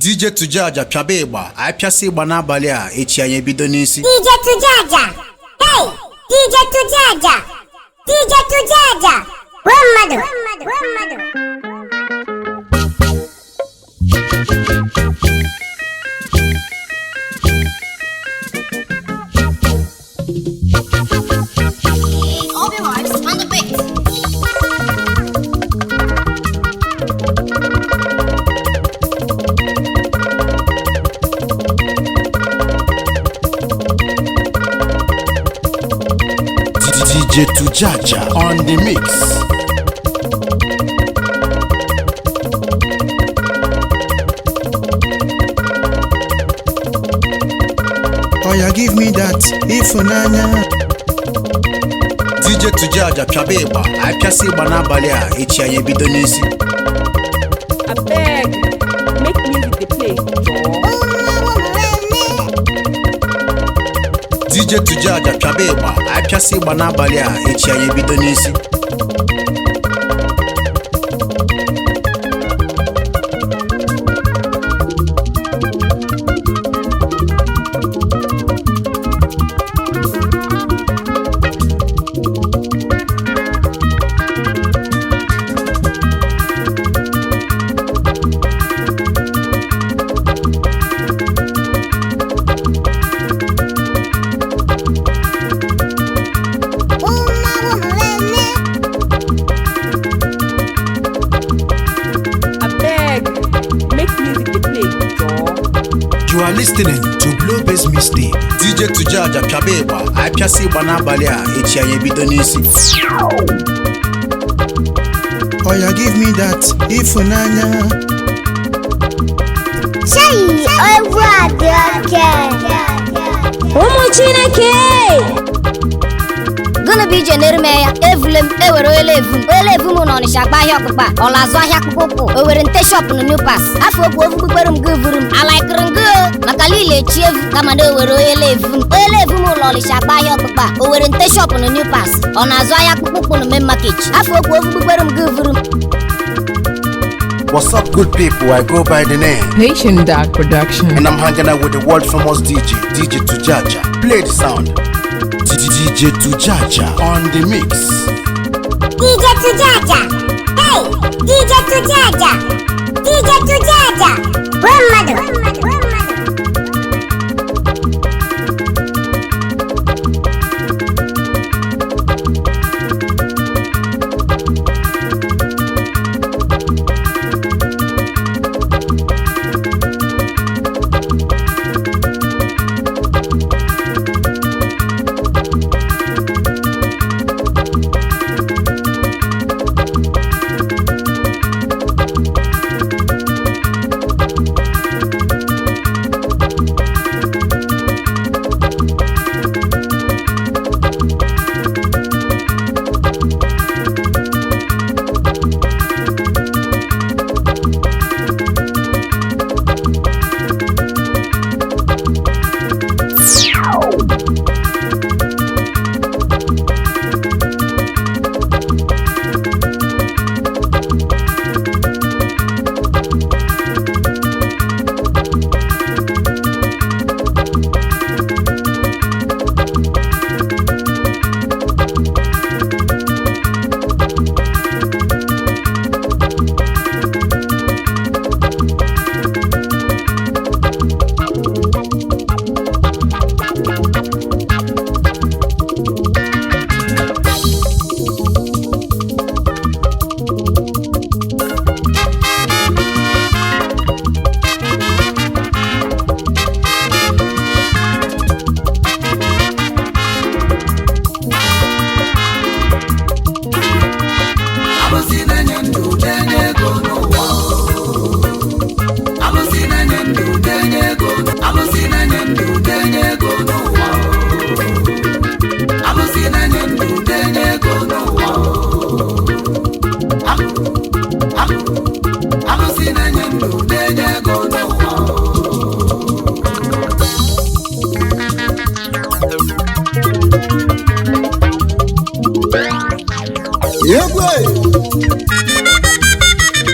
Deejay 2jaja piaba ịgba apịasị ịgba n'abalị a echi anyị ebido n'isi. Deejay 2jaja. Hey, Deejay 2jaja. Deejay 2jaja. Mmadụ. All the lives on the beat. Deejay 2jaja on the mix. Oh, you give me that ifunanya. Deejay 2jaja piaba ịgba apịasị ịgba n'abalị a echi anyị ebido n'isi. Abeg, make music dey play. Deejay 2jaja piaba ịgba apịasị ịgba n'abalị a echi anyị ebido n'isi. Abeg, make music dey play. You are listening to Blow Bass Mixtape. Deejay 2jaja piaba ịgba apịasị ịgba n'abalị a echi anyị ebido n'isi. Oh, you give me that ifunanya. Say, egwu a dị oke. Ụmụ Chineke gụnụ bụ ije na-erume ya evule m ewere ele-evu m n'Ọnịsha gba ahịa ọkpụkpa ọla azụ ahịa akpụkpọ ụkwụ ewere nte shop na New Pass afọ okwu ofu kpukpere m gị vuru m alaikiri m gị maka lile echi evu kama na ewere ele-evu m ụlọ Ọnịsha gba ahịa ọkpụkpa owere nte shop na New Pass ọ na-azụ ahịa akpụkpọ ụkwụ na Main Market afọ okwu ofu kpukpere m gị vuru m. What's up, good people? I go by the name Patient Dawg Production. and I'm hanging out with the world famous Deejay 2jaja. Play the sound. Deejay 2jaja on the mix. Deejay 2jaja. Hey, Deejay 2jaja. Deejay 2jaja. Mmadụ.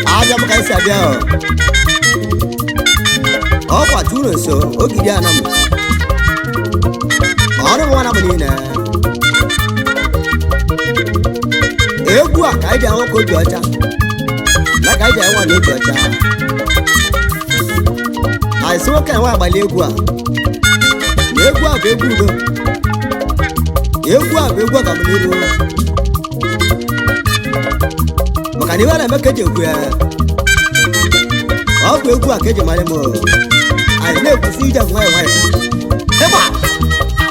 Aja mo kayo sabi ako. Nonso Ogidi anam ọrụ nwa na niile egwu a ka anyị ji ahụ ka obi ọcha na ka anyị ji ahụ na obi ọcha anyị sị nwoke nwa agbalị egwu a na egwu a bụ egwu udo egwu a bụ egwu ọganiru maka na iwe na-eme ka eji ekwu ya ọ bụ egwu a ka eji mara m anyị na-ekwusi ije nwayọ nwayọ ịgba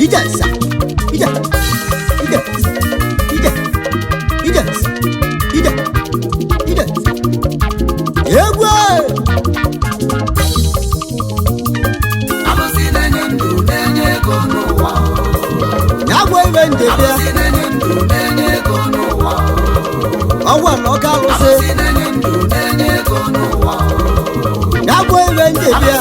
ije nsa ije ije ije ije ije ije egwu ya bụ iwe ndebe ya ọgwa na ọka arụsị ya bụ iwe ndebe ya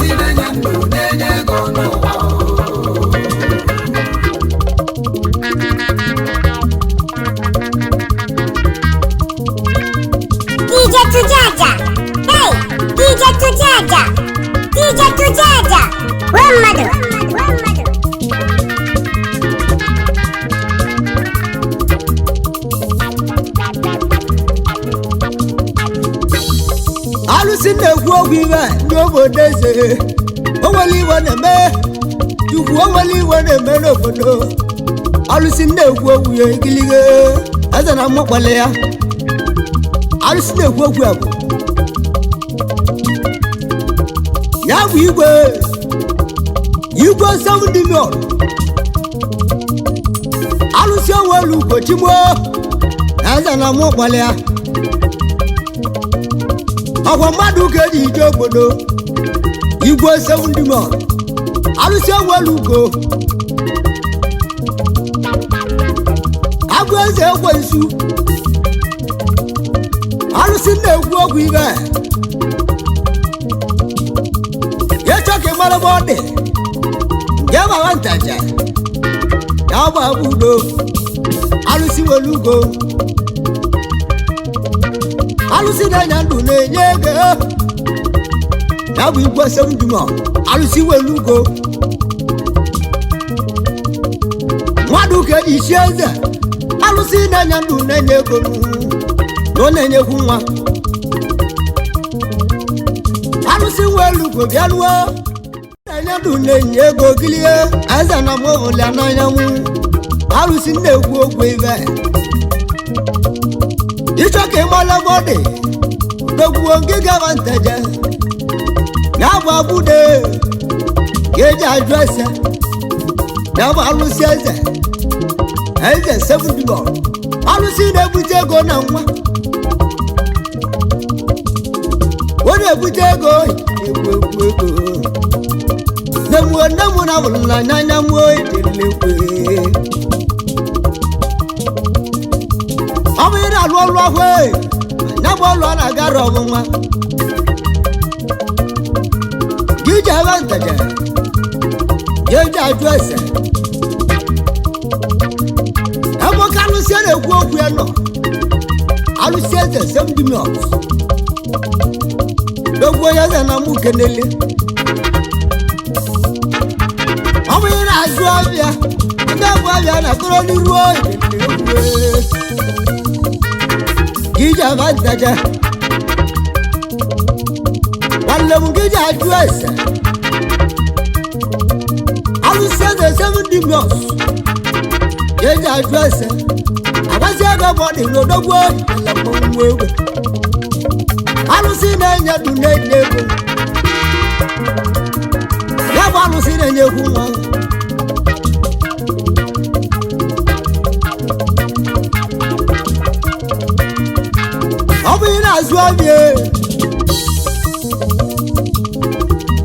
Deejay 2jaja. Hey, Deejay 2jaja. Deejay 2jaja. One mother. alụsị na-ekwu okwu iwe ndị obodo eze onwere iwe na-eme chukwu onwere iwe na-eme n'obodo alụsị na-ekwu okwu ya igilige eze na mmakpale ya alụsị na-ekwu okwu ya bụ ya bụ igwe 7 million alụsị onwere ugochimo eze na mmakpale ya ọgwa mmadụ ka eji ije obodo igwe 7 million alụsị onwere ugo agụ eze ekwensu alụsị na-ekwu okwu ibe ịchọ ka ị mara ebe ọ dị nke mara ntaja ya bụ abụ udo alụsị nwere ugo alụsị na-enye ndụ na-enye ego ya bụ igwe 7 million alụsị nwere ugo mmadụ ka eji isi eze alụsị na-enye ndụ na-enye ego na ọ na-enyekwu nwa alụsị nwere ugo bịaruo na-enye ndụ na-enye ego gilie eze na mụhụlịa n'anyanwụ alụsị na-ekwu okwu ibe ịchọ ka ị mara ebe ọ dị dogbuo nke gaba nteje ya bụ abụde ka eji ajụ ese ya bụ alụsị eze 7 million alụsị na-ebute ego na nwa ọ na-ebute ego egwu ego nne m na abụrụ na n'anya m itelekwe ọ bụ ị na-alụ ọrụ ahụ ya bụ ọrụ a na-agara ọmụnwa gị ji ebe nteje gị eji ajụ ese ebe ka alụsị na-ekwu okwu ya nọ alụsị eze 7 million dogbo ya eze na mụ kenele ọ bụ ị na-azụ ọbịa ndị bụ ọbịa na-akọrọ n'iru gị ebe nteje nwanne m gị ji ajụ ese alụsị eze 7 million eji ajụ ese agbasi ego bụ ọ dị n'odogbo mmanwụ egwe alụsị na-enye ndụ na-enye ego ya bụ alụsị na-enyekwu nwa ọ bụ ị na-azụ ọbịa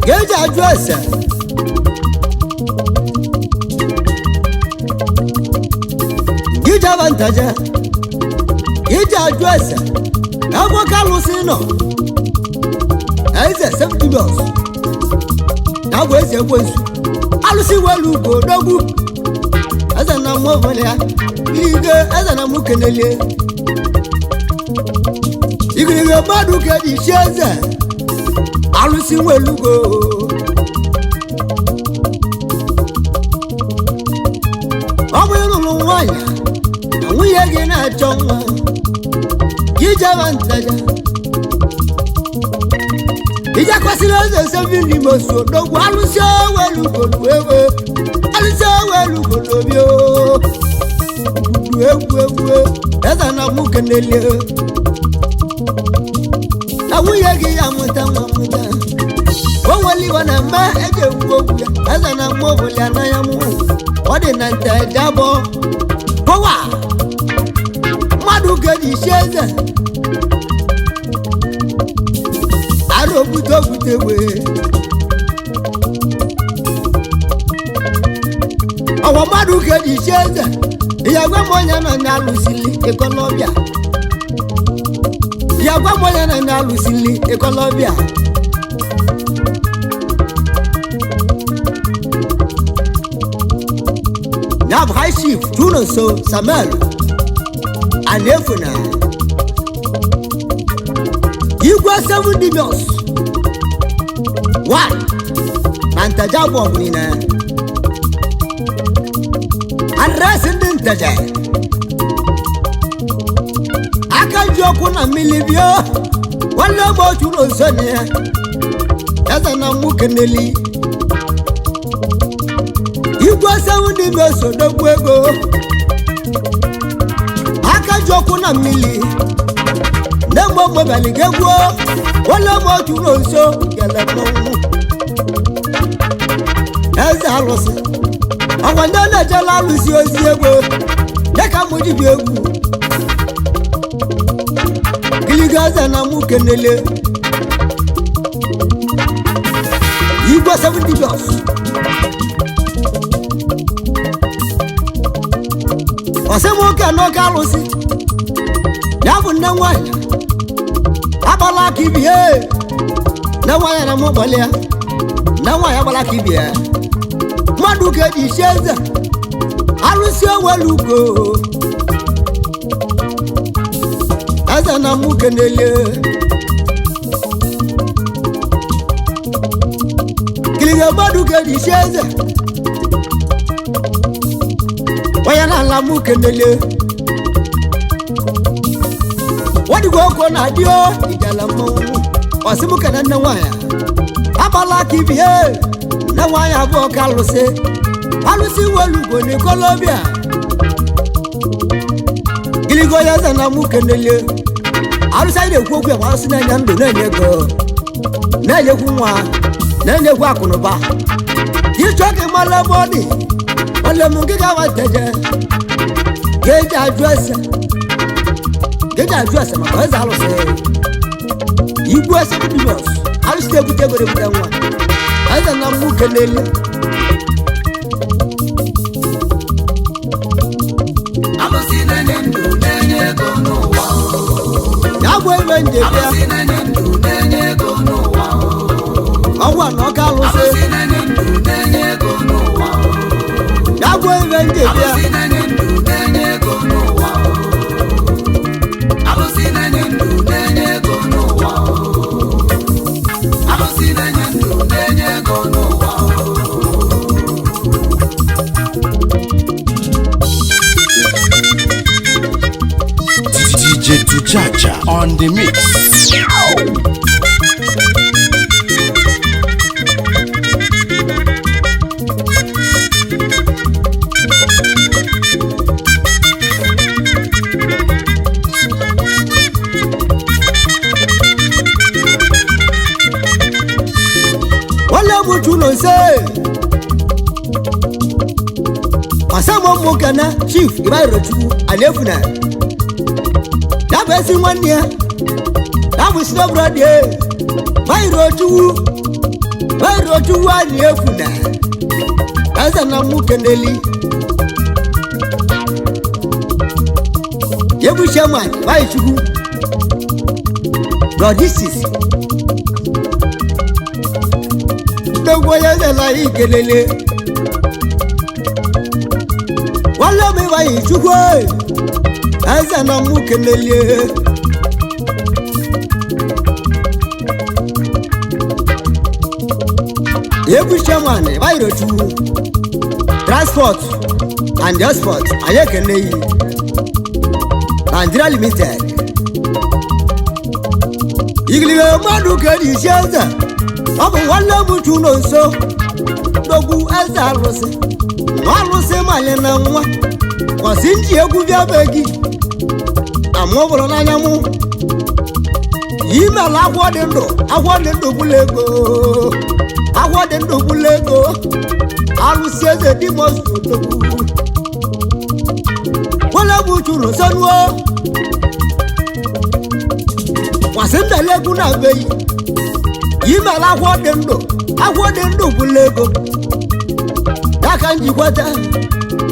ga-eji ajụ ese gịji aba ntaja gịji ajụ ese ebe ka alụsị nọ eze 7 million ya bụ eze ekwensu alụsị welu ugo dogbu eze na mụ ọbụla ya ige eze na mụ kenelie igirige mmadụ ka eji isi eze alụsị welu ugo nwunye gị na-achọ nwa ije vantaja ije kwesịrị eze sebi n'ime oso n'ogwu alụsị owelugolu ewe alụsị owelugolu obi egwu eze na mụ kenele na nwunye gị ya mụta nwa mụta o nwere iwe na mma eji ekwu okwu ya eze na mma obụli anaghị mụ ọ dị na ntaja bụ bụwa mmadụ ga-eji isi eze arụ okwute wee ọwa mmadụ ga-eji isi eze ya gwa m onye nọ na-alụsili ekolobịa ya gwa m onye nọ na-alụsili ekolobịa ya bụ high chief Nonso Samuel Anefuna igwe 7 divisions 1 na ntaja bụ ọbụla adresị ndị ntaja aka ji ọkụ na mmiri bịa nwanne m otu n'ozo na ya eze na mụ keneli igwe 7 divisions odogwu ego aka ji ọkụ na mmiri na-egbo mobali ga-egwu nwanne m otu n'ozo gele mmọnwụ eze alụsị ọgwa ndị na-ejela alụsị ozi egwu dịka mụ dibịa egwu giliga eze na mụ kenele igwe 7 divisions ọsị m oke n'oke alụsị ya bụ nne nwanyị agbala aka ibie nne nwanyị na mụ gbalị ya nne nwanyị agbala aka ibie mmadụ ga-eji isi eze alụsị owelu ugo eze na mụ kenele kiliga mmadụ ga-eji isi eze onye na-ala mụ kenele wadigo oko na-adị ijala mmọnwụ ọsị mụ kene nne nwanyị agbala aka ibie nne nwanyị abụọ ka alụsị welugo n'ikolobịa giligo ya eze na mụ kenele alụsị anyị na-ekwu okwu ya ma alụsị na-enye ndụ na-enye ego na-enyekwu nwa na-enyekwu akụnụba ịchọ ka ịmala ebe ọ dị ole m gị ga-awa nteje ga-eji ajụ ese maka eze alụsị igwe 7 divisions alụsị na-ebute ego na-ebute nwa eze na mụ kenele ya bụ ebe njebe ya ọgwa na ọka alụsị ya bụ ebe njebe ya Deejay 2jaja on the mix. wale mutu no se asamo mokana chief ibairotu Anefuna ya bụ esi nwanne ya ya bụ sino brother bairotu Anefuna eze na mụ keneli yebu chairman baichukwu logistics dogwo ya eze la ikelele wale mi baichukwu eze na mụ keneli yebu chairman bairotu transport and export anyị ekele yi Nigeria Limited. Igliwe madu kedi sheza. Abu wala mutu Nonso. Dogu eza alose. Alose malena mwa. Wasinji egu vya begi. Amobro na nyamu. Yima la agwadendo bulego. Agwadendo bulego. Alusi eze di mosu dogu. Wala mutu Nonso. Wasinda legu na beyi. Yima la agwadendo bulego. Daka njikwata.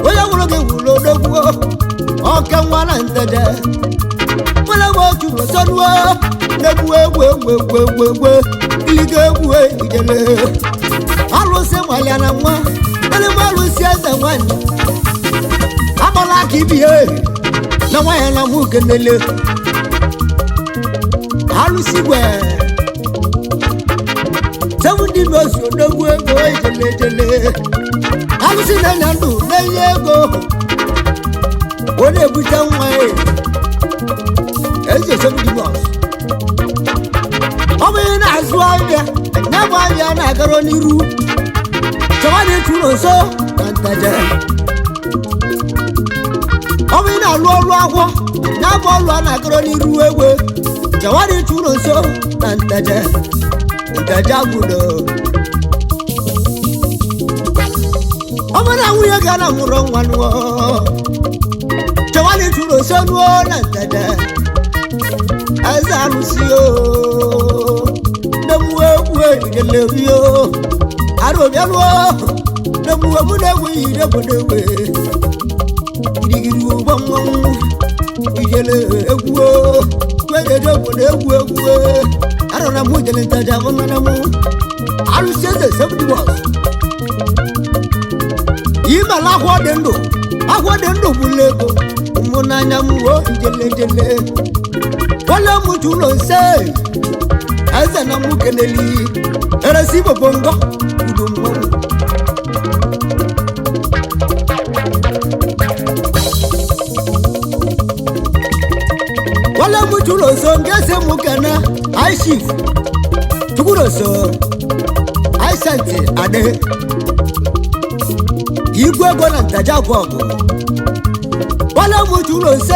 Oya wuloge wulodo buo. Oke mwana ntede. Wala mutu Nonso. Nebu ilige idele. Aluse mwaliana mwa. Ele malusi eze mwani. Amala kibiye. Na waya na muke nele. Alusi gwe. Sevundi nosi nebu idele. Alusi nenyandu nenyego. One buta mwae. Eze sevundi nosi. Omina azwanya, nabanya na garoniru. Chawani Nonso kantaje. Omina lolo agwo, nabolo na garoniru ewe. Chawani Nonso kantaje. Ntaja gudo. Omina wuya gana muro wanwo. Chawani Nonso no nantaje. Azalusio. Idelevio, Arobiano, the Muamuna, we never do it. Idigu, Idele, where they don't work. I don't know what the Tajamanamu. I will say the 70 was. Yima la Aquadendo, Bulego, Monanamu, Idele. Wala mutu Nonso. Asa na mukeneli erasibo bongo udumo wala mutu Nonso ngese mukana aishif tukuroso aisante ade igwe gona ntaja gogo wala mutu Nonso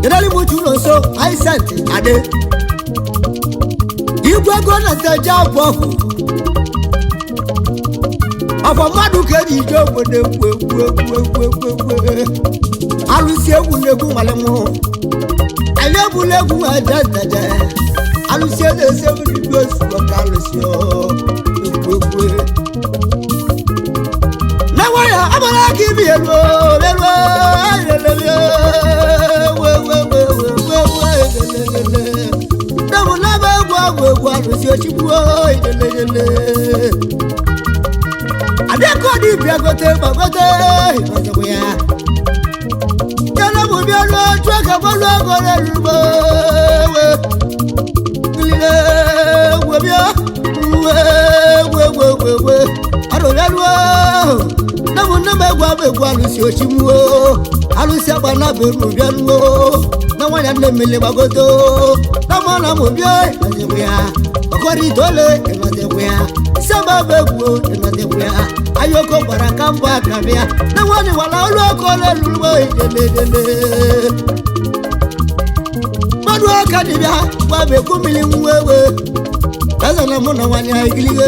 Generally mutu Nonso Aisante ade. Igwe gona ntaja bofu. Afa madu kedi jobo de Alusi ewu legu malemo. Alebu legu ajantaja. Alusi de seven dos lokalusio. Nawaya abala kibielo Adekodi biagote bagote bagoya. Jala mubialo twaka balo gore rubo. Gile webia we. Arolalo. Namu namegwa begwa lusi ochimuo. Alusi abana beru bianuo. Na wanya nemele bagoto. Namana mubia bagoya. Okori dole bagoya. Samba begwo bagoya. Ayoko barakamba kabia. Na wani wala oloko le lubo idele. Madu akadibia wa be kumili mwewe. Kaza na mona wanya igilige.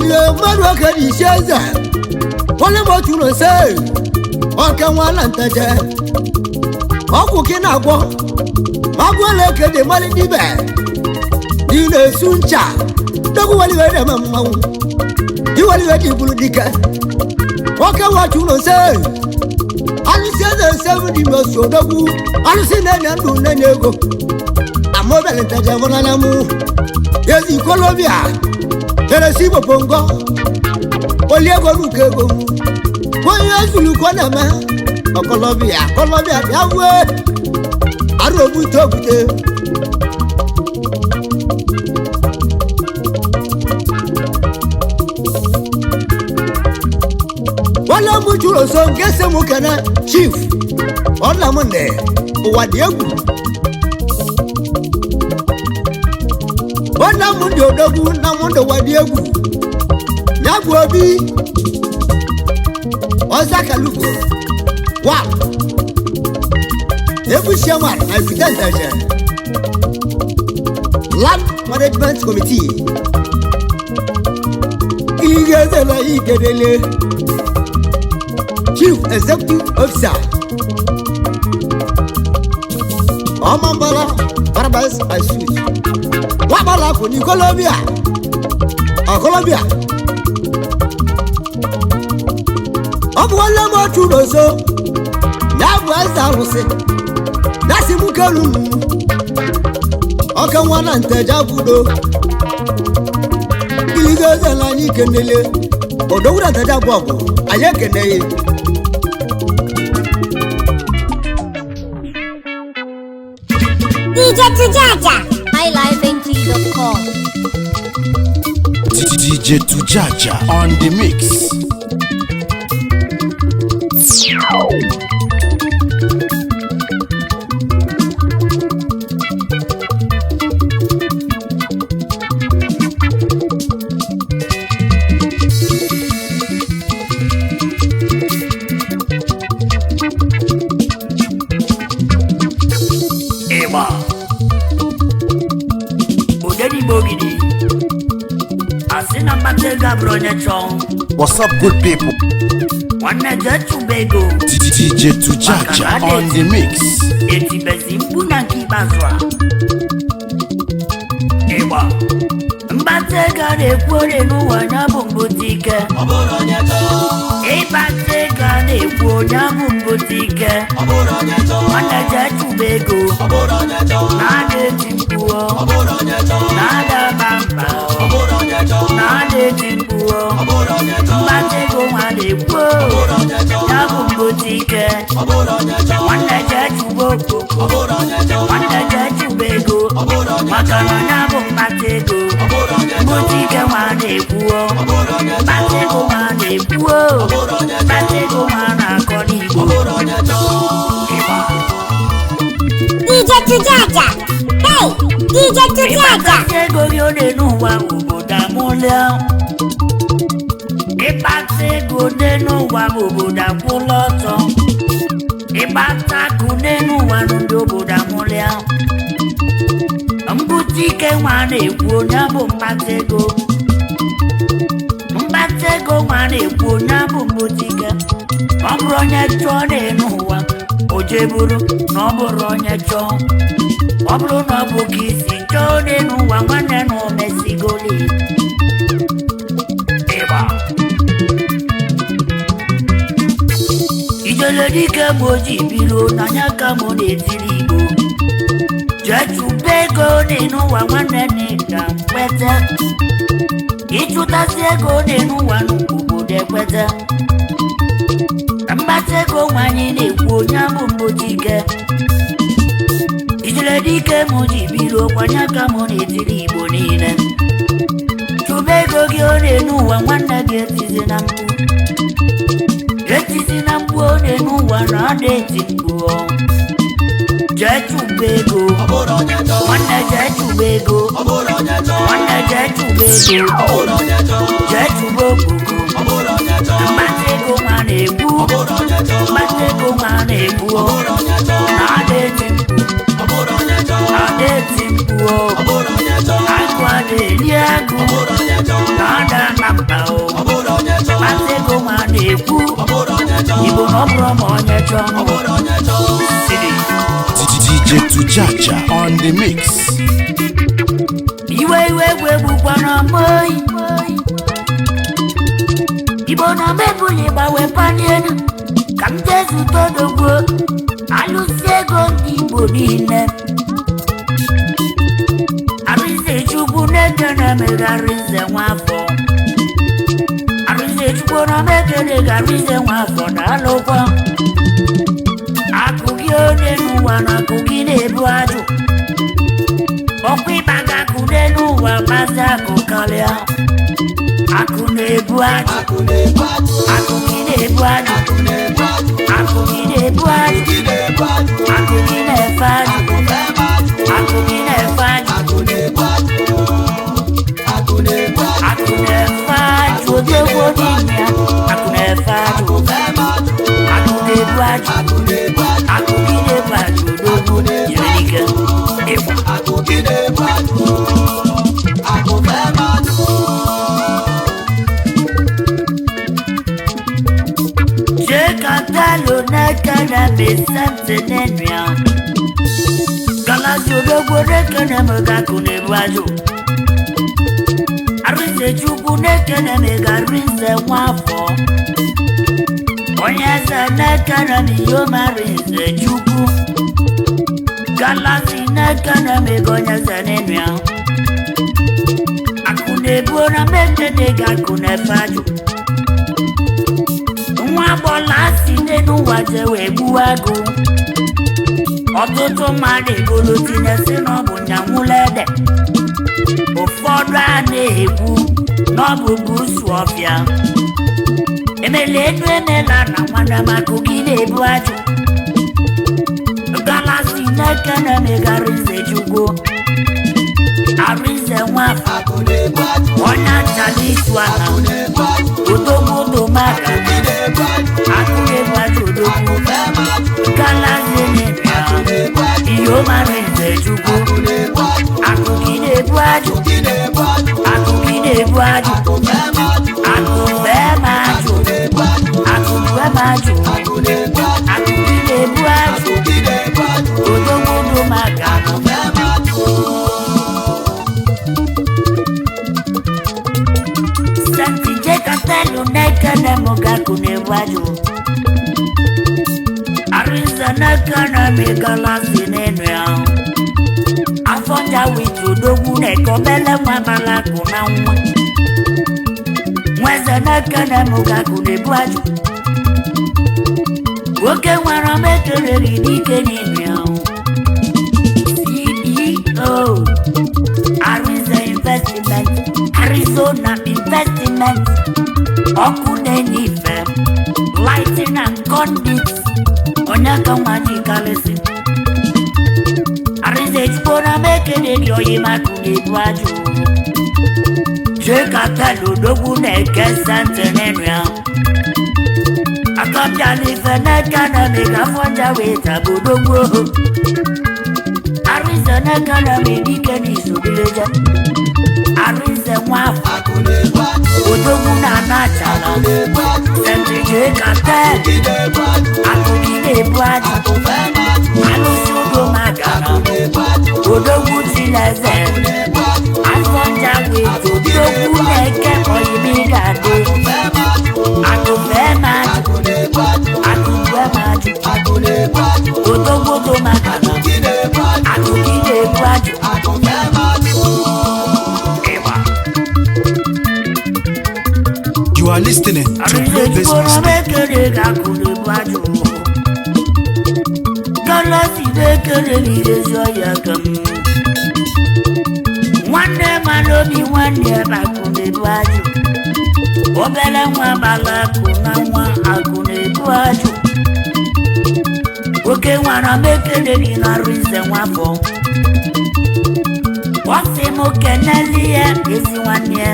Ye madu akadisheza. Wale mutu Nonso. Oke wala ntaje. Oku kinagwo. Magwele kede mali dibe. Dine suncha. Dogu wali wede mamawu. Di wali wede bulu dike. Oke watu Nonso. Alisi eze 70 Nonso dogu. Alisi nene ndu nene ego. Amobele ntaje wana namu. Yezi Colombia. Eresibo bongo. Oliego lukego mu. Yesu lukona ma. Colombia biawe. Arobu tobute. Wala mutu Nonso ogese m kene chief ọla m nne ụwa dị egwu ọla m dị odogwu na m ndị ụwa dị egwu ya bụ obi ọzakalugo wa egwu chairman na Deejay Land Management Committee Igezela Ikedele Chief Executive Officer Omambala Paradise and Suite Wabala for Colombia Colombia Obwala mo churoso Na bwaza ruse Nasi mukelu Oka wana nteja budo Igezela Ikedele Odowura nteja bobo Ayaka neye Deejay 2jaja. highlifeng.com. Deejay 2jaja on the mix. Eba Udeni Bogidi Asina Matega Bronechon What's up, good people? Wanna Chubego Deejay 2jaja on the mix. Eti Bezimbu na Kibazwa Eba Mbatega de Kwore no Wanyabungutike Ebatega de Kwonyabungutike Wanna Chubego Nade Timpuo Nada Bamba Nade Timpuo Mbatego Wadekwo Nyabungutike Wanna Chuboko Wanna Chubego Makana Nyabungutike Mutike Wadekwo Mbatego Wadekwo Mbatego Wanakonigo Deejay 2jaja. Hey, Deejay 2jaja. Ego yode nuwa uboda mulya Ipate gode nuwa uboda puloto Ipata gode nuwa uboda mulya Mbutike wane kuonya mbatego Mbatego wane kuonya mbutike Obronya chone nuwa Ojeburu nobronya chone Obro no bukisi chone nuwa wane no mesigoli Eba Ijelodike moji bilo nanyaka mone tilibo Jechubego nuwa wane nida kwete Ichutasiego nuwa nukubude kwete Mbatego wanyi nekwo nyambu mbotike Ijeledike moji bilo kwanyaka mone tilibo nine Chubego gione nuwa wana getize na mbu Getize na mbu one nuwa na deti mbu Jechubego Wana Jechubego Wana Jechubego Jechubego Mbatego manebu Mbatego manebu Nade timpu Nade timpu Akwa de liagu Nada nambao Mbatego manebu Ibo no promo nyechon City Deejay 2jaja on the mix. Iwe bukwana moi Ibo na mebuli bawe panien Kamjezu todogwo Alusego Ibo nine Arise chubu negene megarize wafo Arise chubu na megene garize wafo na alokwa Akugione nuwa na kugine buaju Okwi baga kude nuwa baza kukalea Akune buaju Akugine na-ebu ajụ akụ gị na-ebu ajụ akụ gị na-efe ajụ akụ gị na-efe ajụ akụ na-efe ajụ odogwu n'ime ya akụ na-efe ajụ akụ na-ebu ajụ akụ gị na-ebu ajụ odogwu nyere ike ịkwa Jekatalo nekana besante nenria Galazio dogo nekana megakune bwajo Arise chuku nekana megarise wafo Onyenze nekana miyoma rise chuku Galazi nekana megonyeze nenria Akune buona mekene gakune fajo Nwa bọla si n'enu waje wee gbuo agụ ọtụtụ mmadụ egolo tinye si n'ọbụ nyanwụlede ụfọdụ a na-ekwu n'ọbụ busu ọfịa emela enu emela na nwanne maka gị na-ebu ajụ galasi n'eke na-emegharịze chukwu arịze nwafọ onye achala isu ala odogbodo maka akụrebaju odogwu galasi na-ebia ihe ọmarịze chukwu akụ gị na-ebu ajụ akụ gị na-ebu ajụ akụ fema ajụ akụ fema ajụ akụ gị na-ebu ajụ odogbodo maka Jekatalo nekana mogakune waju Arisa nekana megalasi nenua Afonja witu dogu neko bele mwabala kuna mwa Mweze nekana mogakune waju Woke wana mekere ridike nenua CEO Arisa Investment Arizona Investment Okunenife Lighting and Conduits Onyaka Mani Kalesi Arize Chibona Mekene Yoyima Kunibwaju Jekatalo Dogu Neke Santenenria Akapya Life Nekana Mega Fonja Weta Budogu Arize Nekana Medike Nisubileja Arize Wafa Odogwu na-anachala Sentije kate Akụgị na-ebu ajụ Alụsị ugo magara Odogwu chileze Asọnja wetu Odogwu na-eke oyimigade Akụfema ajụ Akụfema ajụ Odogwu ugo magara Akụgị na-ebu ajụ You are listening to Blue Bass Mistake. Nwanne malobi nwanne akụnebu ajụ obere nwa bala akụ na nwa akụnebu ajụ oke nwara mekele gị na rize nwafọ ọsị m keneli ya ezi nwanne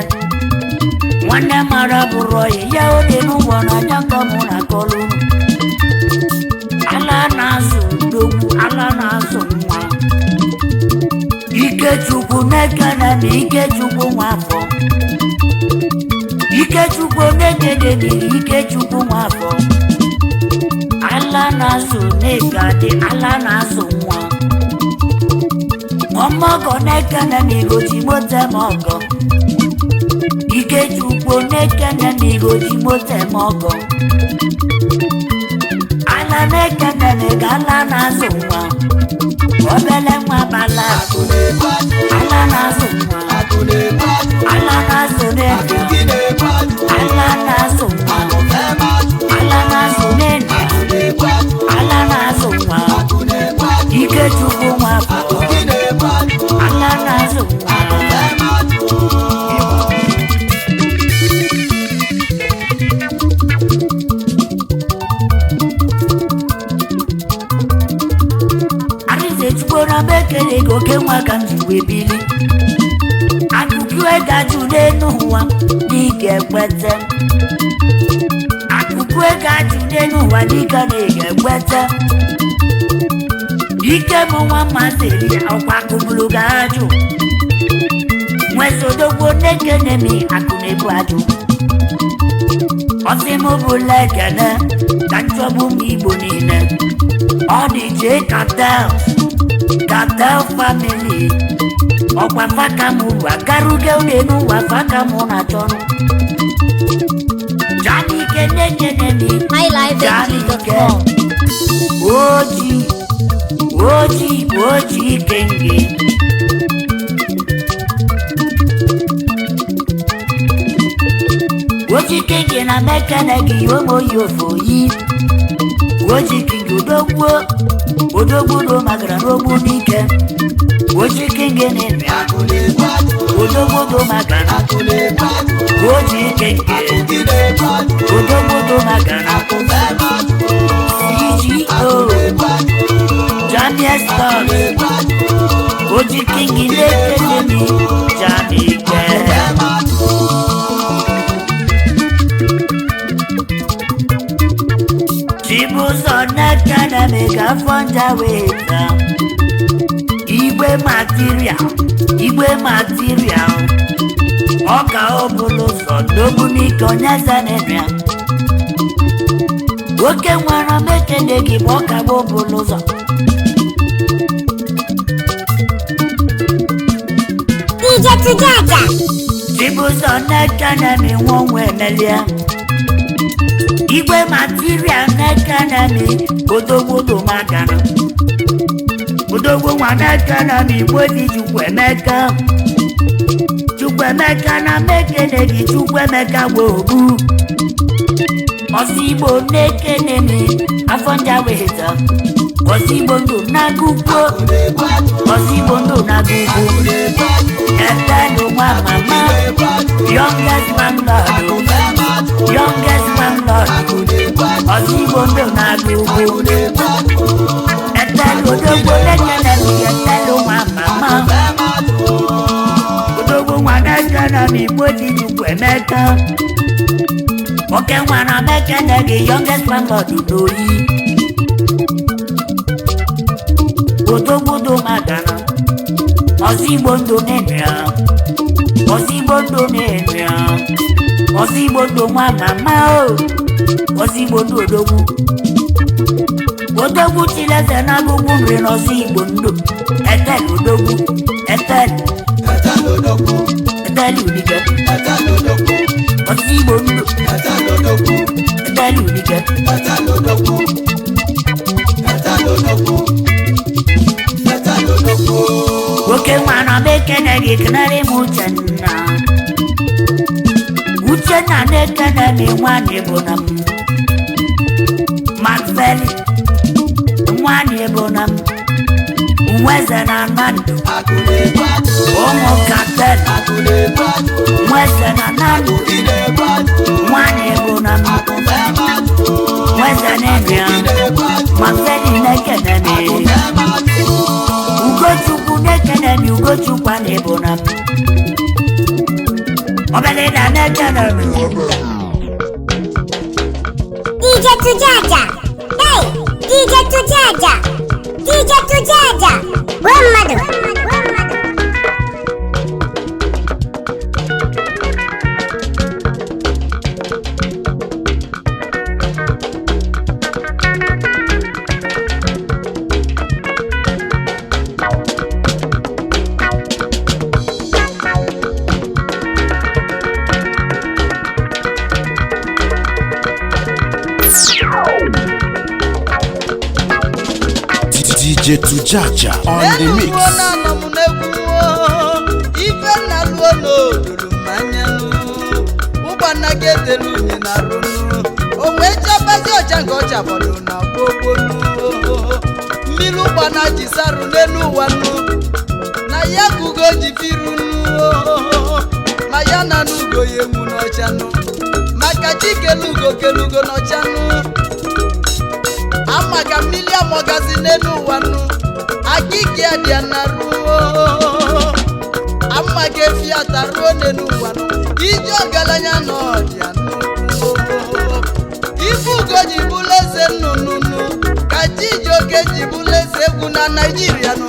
nwanne mara bụrụ ya ode n'ụgbọ na nyaka mụ na kọlụ ala na-azụ ndogwu ala na-azụ nwa Ikechukwu nekene na Ikechukwu nwafọ Ikechukwu nekene na Ikechukwu nwafọ ala na-azụ nekade ala na-azụ nwa ọmọgọ nekene na igochi mote mọgọ Ikechukwu nekene na igochi mote mọgọ ala nekene na ala na-azụ nwa obele nwa bala ala na-azụ nwa ala na-azụ nene ala na-azụ nwa ala na-azụ nene ala na-azụ nwa Ikechukwu nwafọ ala na-azụ nwa webili akụkụ egaju n'enu ụwa n'ike ekwete akụkụ egaju n'enu ụwa n'ike na-ege ekwete ike bụ nwa mmasị ọkwa akụbulu ga-ajụ nwesodogbo n'ekenemi akụ na-ebu ajụ ọsị m bụla ekene ka nchọgbu m igbo niile ọ dị jee Cartel family ọkwa fakamu agaruge n'ụwa fakamu na chọrọ janike n'ekenemi Highlife.com. oji kenge oji kenge na mekene gị omoyi ofoyi oji kenge odogwu do magara n'ogbu n'ike oji kenge na-eme odogwu do magara oji kenge odogwu do magara CGO Jamie Star oji kenge na-ekele Jamike Chibuzo n'ekene mega fonja weta igwe material ọka obulu so n'ogbu n'ike Onyenze n'enwe oke nwere mekene gị bụ ọka bụ obulu ụzọ Deejay 2jaja. Chibuzo n'ekene mi nwe emelia igwe material n'ekene mi odogwu magana odogwu nwa n'ekene mi igbo dị Chukwuemeka na mekene gị Chukwuemeka wogbu ọsị igbo n'ekene mi afọ nja weta ọsị igbo ndụ n'agụgbo Etelu nwa mama youngest landlord ọsị igbo ndụ n'agụgbo Etelu odogwu n'ekene mi etelu nwa mama odogwu nwa n'ekene mi igbo dị Chukwuemeka oke nwa na mekene gị youngest landlord n'oyi odogwu magana ọsị igbo ndụ nwa mama ọsị igbo ndụ odogwu chileze n'agụgụ nri n'ọsị igbo ndụ etelu unike ọsị igbo ndụ etelu unike oke nwa na mekene gị kenere m Uchenna na-ekene m nwanyị bụ na m Maxwell nwanyị bụ na m Nweze na Nando ụmụ Cartel Nweze na Nando nwanyị bụ na m Nweze na-enye ya Maxwell na-ekene m Ugochukwu na-ekene m Ugochukwu na-ebu na m Obelina na-ekene m Deejay 2jaja. Hey, Deejay 2jaja. Deejay 2jaja. Mmadụ. Deejay 2jaja on the mix. Ife na luo n'olulu mmanya ụgbana ga-etelu unyi na runu o wee chabazi ọcha nke ọcha fọdụ na gbogbo mmiri ụgbana ji sarụ n'elu ụwa na ya kugo ji firu ma ya na n'ugo ya enwu n'ọcha maka chikelugo kelugo n'ọcha ama ka mmiri amọgazi n'elu ụwa akike dia na ruo amma ke fiata ruo nenu wanu ijo galanya no dia no ifu goji buleze nunu ka Chijioke ji buleze egwu na Nigeria no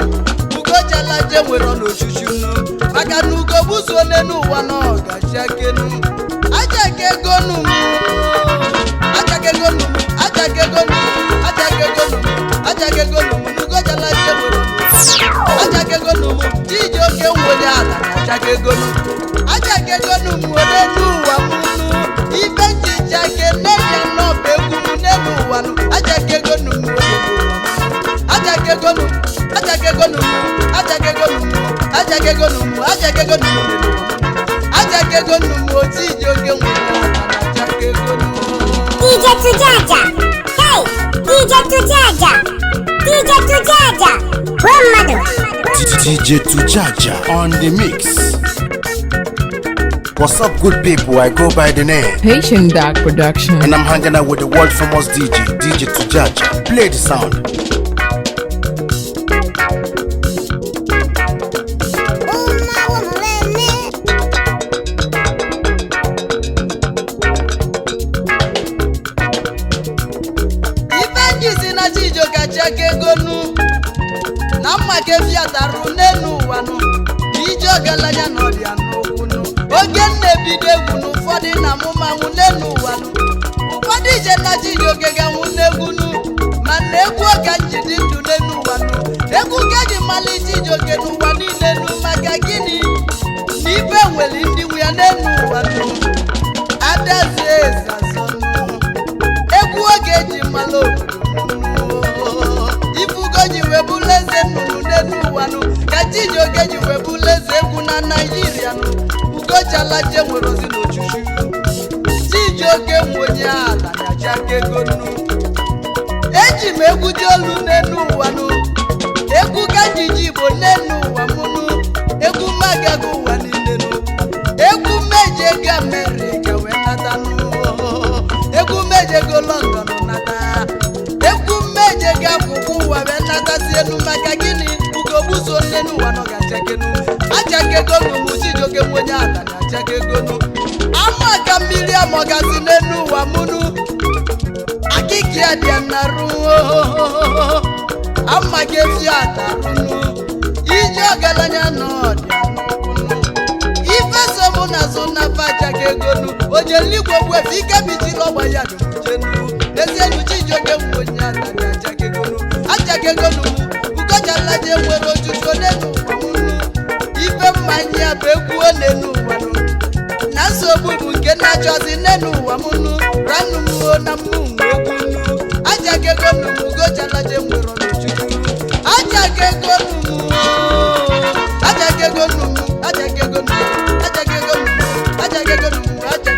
ugoja la je nwere no chuchu no maka na ugo buso nenu wanu gachakenu ajake gonu ajake gonu ajake gonu ajake gonu ajake gonu ugoja la je nwere ajake gonu Chijioke nwonya ala ajake gonu nenu wa munu ibe Chijioke nenya no begwu nenu wa nu ajake gonu ajake gonu ajake gonu ajake gonu ajake gonu ajake gonu ajake gonu Chijioke nwonya ala ajake gonu Deejay 2jaja. Hey, Deejay 2jaja. Deejay 2jaja. One mother. Deejay 2jaja on the mix. What's up, good people? I go by the name, Haitian Dawg production. and I'm hanging out with the world famous Deejay 2jaja. Play the sound. ibenji si na Chijioke achake gonu na mma ke fiataru nenu wanu ijo galanya no dia no nu oge nne bido egwu nu ụfọdụ na mụmanwụ nenu wanu ụfọdụ ije na Chijioke ga nwu negwu nu mana egwu ka njidi ndụ nenu wanu egwu ka ji mali Chijioke n'ụwa niile nu maka gịnị na ibe nwere ndị nwe ya nenu wanu adazie ezazonu egwu oge ji mmalụ ifugo ji webuleze nnụnụ n'elu ụwanụ ka Chijioke ji webuleze egwu na Nigeria nụ ugochala je nwere ozi n'ochuchu Chijioke nwenye ala nyachaka ego nnu eji m egwu ji olu n'elu ụwanụ egwu ka njiji Igbo n'elu ụwa mụnụ egwu magaga ụwa niile nụ egwu mejego America wee nata nụ egwu mejego London nata egwu mejego akwụkwọ ụwa wee natasi enu maka gịnị ugogbuso nne n'ụwa nọ ga-achakenu achakegonu Chijioke nwenye ala na achakegonu ama ka mmiri amọgazi n'enu ụwa mụnụ akiki ya dị na ruo ama ka efi atarụnụ ije ọgaranya n'ọdịa ife somu na so na achakegonu ojeligwe gwefe ike bichiri ọgba ya dịjenu ezienu Chijioke nwenye ala na achakegonu ugochala je nwere ojuju n'enu ụwa mụnụ ife mmanya bụ egwu n'enu ụwa na nsogbu bụ nke na-achọzi n'enu ụwa mụnụ ranụ mmụọ na mmụọ egwu nnu achakegonu ugochala je nwere ojuju achakegonu achakegonu achakegonu achakegonu achakegonu achakegonu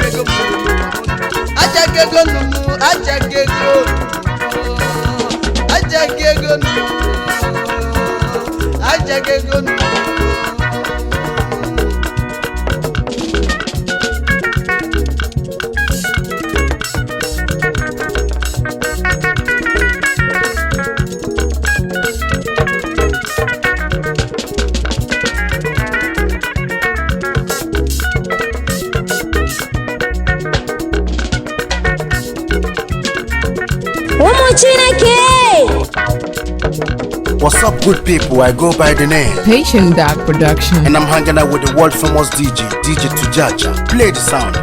achakegonu achakegonu achakegonu What's up, good people? I go by the name, Haitian Dawg production. and I'm hanging out with the world famous Deejay 2jaja. Play the sound.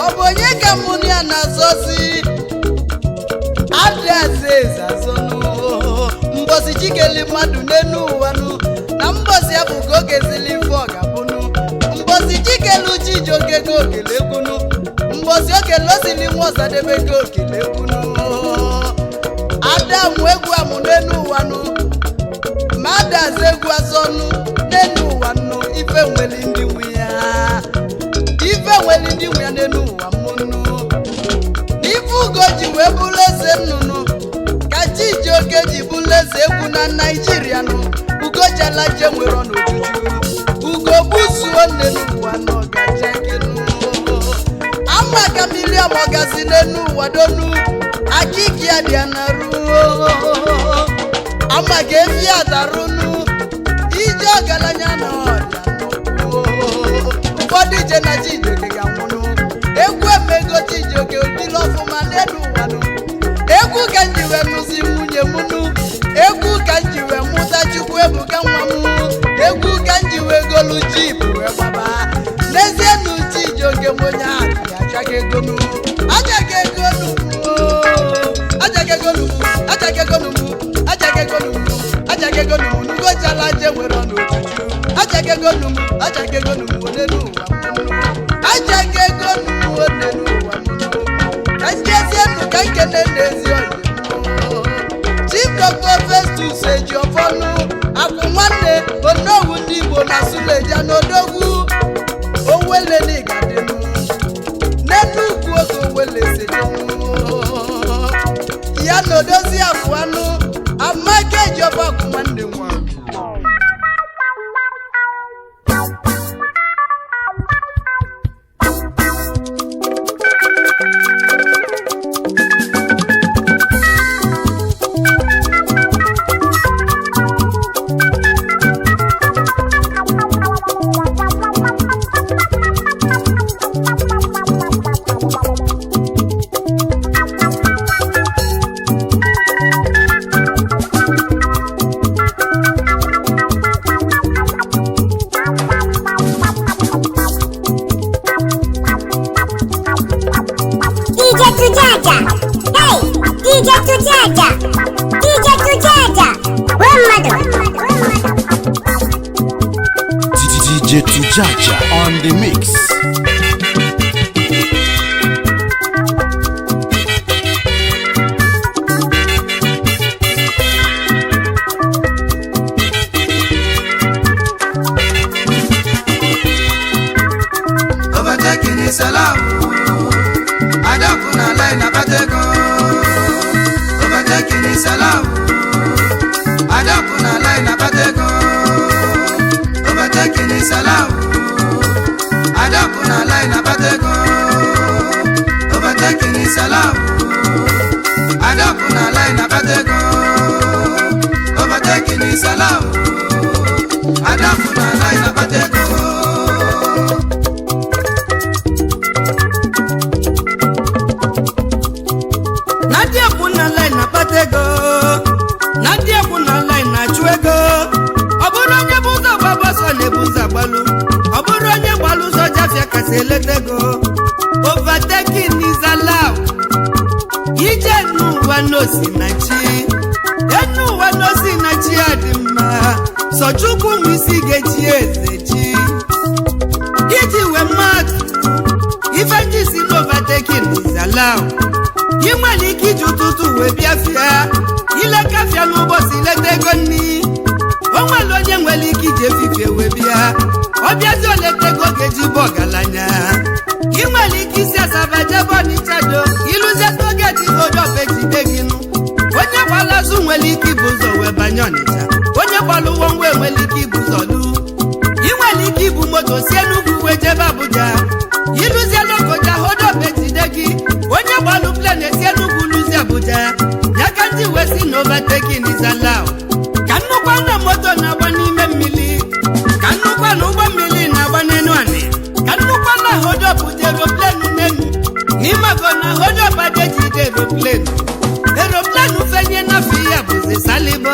ọ bụ onye ka mụ ya na-azọzi adịazị azọnụ mbosi Chikeli mmadụ n'enu ụwa nụ na mbosi ya bụ ka oge zili ife ọ ga-abụnụ mbosi Chikelu Chijioke ka okele ekwunu mbosi okele osili nwa Ọsadebe ka okele ekwunu adamụ egwu amụ n'enu ụwa nụ ma adazi egwu azọnụ n'enu ụwa nụ ife nwere ndị nwe ya ife nwere ndị nwe ya n'enu ụwa mụnụ n'ife ugo ji wee bụrụ eze nnụnụ ka Chijioke ji bụrụ eze egwu na Naịjirịa nụ Ugojala je nwere n'ojuju Ugo buzuo nne n'ụwa n'ọgaje gị nụ Ama ka Miriam ọgazi n'enu ụwa donu Akiki adịa na ruo Ama ka efi adarụ nụ Ije ọgaranya na ọrịa ụfọdụ ije na Chijioke ga-anwụnụ egwu emego Chijioke obili ọfụma n'elu ụwa nụ egwu ka m ji wee nụzi nwunye m nụ egwu ka m ji wee mụta Chukwu Ebuka nwa m egwu ka m ji wee golu jip wee gbaba n'ezie nụ Chijioke m onye ahụ achaghị ego nụ achaghị ego nụ achaghị ego nụ achaghị ego nụ achaghị ego nụ achaghị ego nụ Ugojala je nwere n'ojuju achaghị ego nụ achaghị ego nụ n'elu ụwa achaghị ego nụ n'elu ụwa ka njezie nụ ka nkene n'ezi oyi Chief Dr. Festus Ejiofọnụ akwụ nwanne onowu ndị Igbo na Suleja n'Odogwu Owele n'Igadenu n'elu ugwu oge Owele sedenu ya n'Odozi Afụanụ Amaka Ejiofọ akwụ nwanne nwa Deejay 2jaja. Hey, Deejay 2jaja. Deejay 2jaja. Madu. Deejay 2jaja on the mix. Overtaking is allowed. Adakuna line abatego. Overtaking is allowed. Adakuna line abatego. Overtaking is allowed. Adakuna line abatego. Overtaking is allowed. Adakuna line abatego. Overtaking is allowed. Adakuna line abatego. Nadia kuna line na patego. Nadia kuna line na chuego. Oburonye buza baba sone buza balu. Oburonye balu so jafia kaseletego. Overtaking is allowed. Ije nuwa no sinachi. Enuwa no sinachi adima. So chuku misigechi ezechi. Iji we mad. Even this in overtaking is allowed. Yimali kiju tutu we biafia ile kafia n'ụbọchị letego nni onwere onye nwere ike ije fifie we bịa ọbịazi oletego geji bọgalanya inwere ike isi asabajebo n'ichado iluzie togeti ojofejide gị nụ onye gbalazu nwere ike ibu ụzọ wee banye Ọnịcha onye gbalụ ụwọ ngwa nwere ike ibu ụzọ lu inwere ike ibu moto sie n'ugwu wee jebe Abuja iluzie Lokoja hodofejide gị onye gbalụ plen esie n'ugwu luzi Abuja ya ka ndị wesi na overtaking is allowed. Ka nnukwu na moto na-agba n'ime mmiri ka nnukwu na ụgbọ mmiri na-agba n'enu anị ka nnukwu na hodop ji aeroplane n'enu n'ime go na hodop adejide aeroplane fenye n'afọ ya bụzi salibo